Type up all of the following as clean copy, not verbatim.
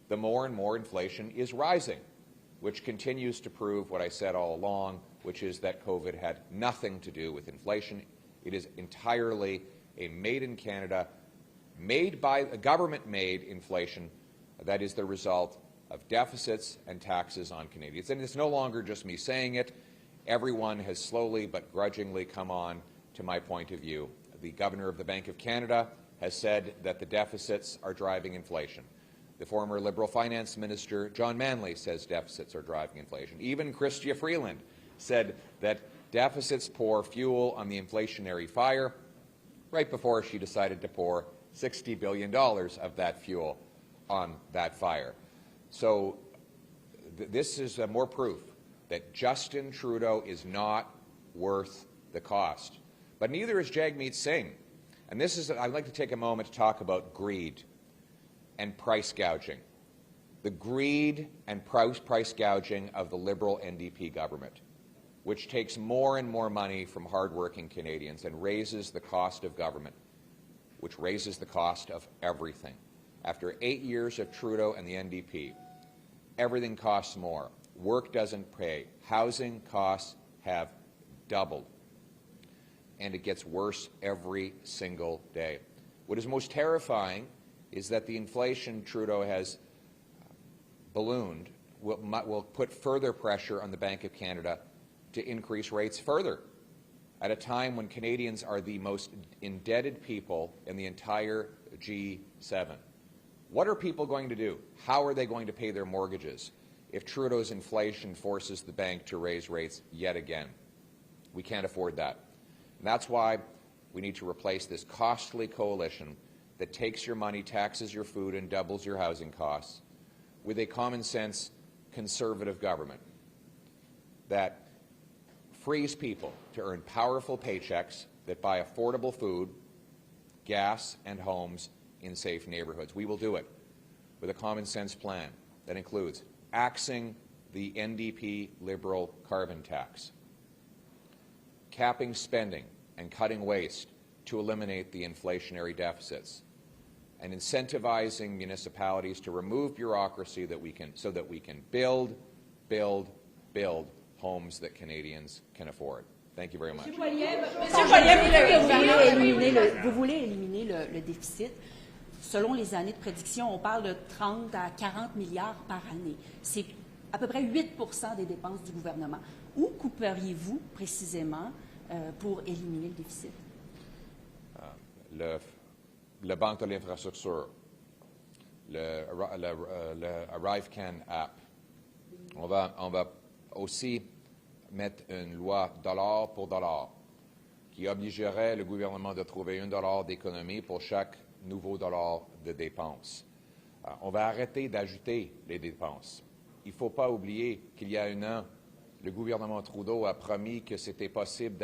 the more and more inflation is rising, which continues to prove what I said all along, which is that COVID had nothing to do with inflation. It is entirely a made-in-Canada, government-made inflation that is the result of deficits and taxes on Canadians. And it's no longer just me saying it. Everyone has slowly but grudgingly come on to my point of view. The Governor of the Bank of Canada has said that the deficits are driving inflation. The former Liberal Finance Minister, John Manley, says deficits are driving inflation. Even Chrystia Freeland said that deficits pour fuel on the inflationary fire right before she decided to pour $60 billion of that fuel on that fire. So this is more proof that Justin Trudeau is not worth the cost. But neither is Jagmeet Singh. And this is, I'd like to take a moment to talk about greed and price gouging. The greed and price gouging of the Liberal NDP government, which takes more and more money from hardworking Canadians and raises the cost of government, which raises the cost of everything. After 8 years of Trudeau and the NDP, everything costs more. Work doesn't pay. Housing costs have doubled. And it gets worse every single day. What is most terrifying is that the inflation Trudeau has ballooned will put further pressure on the Bank of Canada to increase rates further at a time when Canadians are the most indebted people in the entire G7. What are people going to do? How are they going to pay their mortgages if Trudeau's inflation forces the bank to raise rates yet again? We can't afford that. And that's why we need to replace this costly coalition that takes your money, taxes your food, and doubles your housing costs with a common-sense conservative government that frees people to earn powerful paychecks that buy affordable food, gas, and homes in safe neighborhoods. We will do it with a common-sense plan that includes axing the NDP Liberal carbon tax, capping spending and cutting waste to eliminate the inflationary deficits, and incentivizing municipalities to remove bureaucracy so that we can build homes that Canadians can afford. Thank you very much. Monsieur Poilievre, vous voulez éliminer le déficit. Selon les années de prédiction, on parle de 30 à 40 milliards par année. C'est à peu près 8 des dépenses du gouvernement. Où couperiez-vous précisément pour éliminer le déficit? La Banque de l'infrastructure, le ArriveCan app. On va aussi mettre une loi dollar pour dollar qui obligerait le gouvernement de trouver $1 d'économie pour chaque nouveau dollar de dépenses. On va arrêter d'ajouter les dépenses. Il ne faut pas oublier qu'il y a un an, le gouvernement Trudeau a promis que c'était possible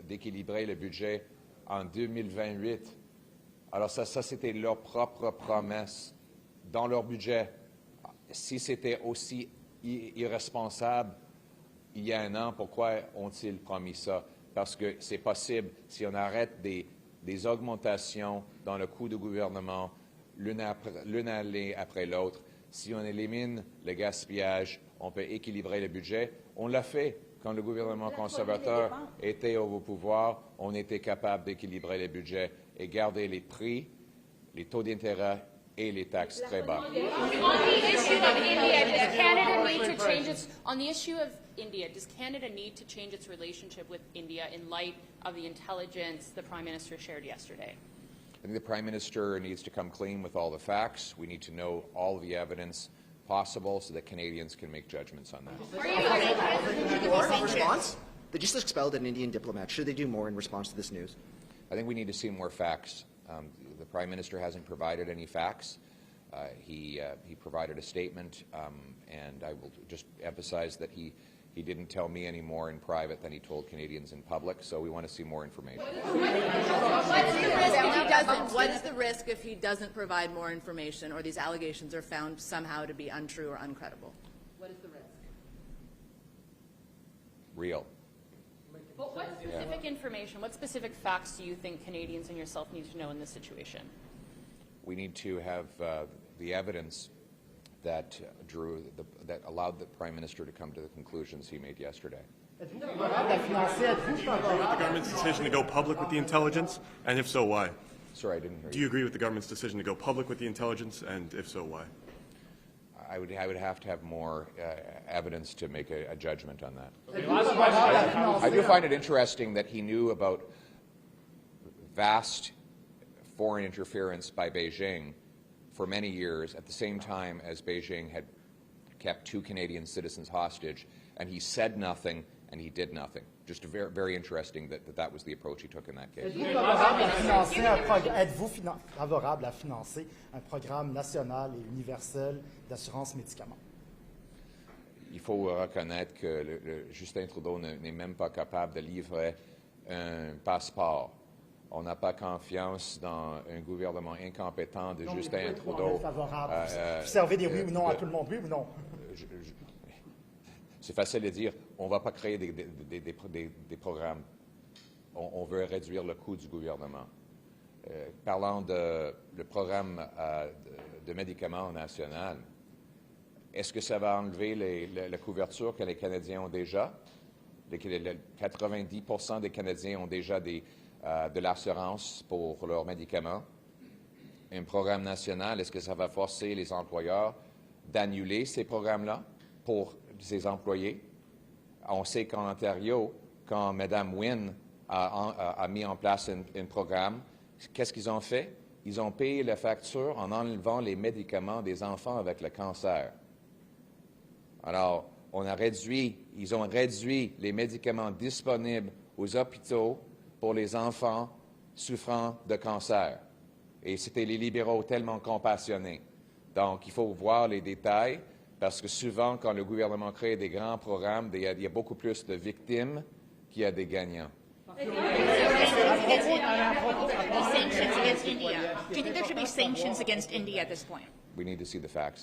d'équilibrer le budget en 2028. Alors ça c'était leur propre promesse dans leur budget. Si c'était aussi irresponsable il y a un an, pourquoi ont-ils promis ça? Parce que c'est possible si on arrête des augmentations dans le coût du gouvernement l'une année après l'autre. Si on élimine le gaspillage, on peut équilibrer le budget. On l'a fait quand le gouvernement conservateur était au pouvoir. On était capable d'équilibrer le budget et garder les prix, les taux d'intérêt et les taxes très bas. On the issue of India, does Canada need to change its relationship with India in light of the intelligence the Prime Minister shared yesterday? I think the Prime Minister needs to come clean with all the facts. We need to know all the evidence possible so that Canadians can make judgments on that. They just expelled an Indian diplomat. Should they do more in response to this news? I think we need to see more facts. The Prime Minister hasn't provided any facts. He provided a statement, and I will just emphasize that he didn't tell me any more in private than he told Canadians in public, so we want to see more information. What is the risk if he doesn't provide more information or these allegations are found somehow to be untrue or uncredible? What is the risk? Real. But what specific information, what specific facts do you think Canadians and yourself need to know in this situation? We need to have the evidence that that allowed the Prime Minister to come to the conclusions he made yesterday. Êtes-vous favorable à financer? Êtes-vous favorable? The government's decision to go public with the intelligence, and if so, why? Sorry, I didn't hear Do you agree with the government's decision to go public with the intelligence, and if so, why? I would have to have more evidence to make a judgment on that. I do find it interesting that he knew about vast foreign interference by Beijing for many years at the same time as Beijing had kept 2 Canadian citizens hostage, and he said nothing and he did nothing. Just very, very interesting that was the approach he took in that case. Êtes-vous favorable à financer un programme national et universel d'assurance médicaments? Il faut reconnaître que Justin Trudeau n'est même pas capable de livrer un passeport. On n'a pas confiance dans un gouvernement incompétent de Justin Trudeau. Vous servez des oui ou non à tout le monde, oui ou non? C'est facile de dire, on ne va pas créer des programmes. On veut réduire le coût du gouvernement. Parlant le programme de médicaments national, est-ce que ça va enlever la couverture que les Canadiens ont déjà? 90% des Canadiens ont déjà de l'assurance pour leurs médicaments. Un programme national, est-ce que ça va forcer les employeurs d'annuler ces programmes-là pour ses employés? On sait qu'en Ontario, quand Mme Wynne a mis en place un programme, qu'est-ce qu'ils ont fait? Ils ont payé la facture en enlevant les médicaments des enfants avec le cancer. Alors, ils ont réduit les médicaments disponibles aux hôpitaux pour les enfants souffrant de cancer. Et c'était les libéraux tellement compassionnés. Donc, il faut voir les détails, parce que souvent, quand le gouvernement crée des grands programmes, il y a beaucoup plus de victimes qu'il y a des gagnants. Sanctions against India. Do you think there should be sanctions against India at this point? We need to see the facts.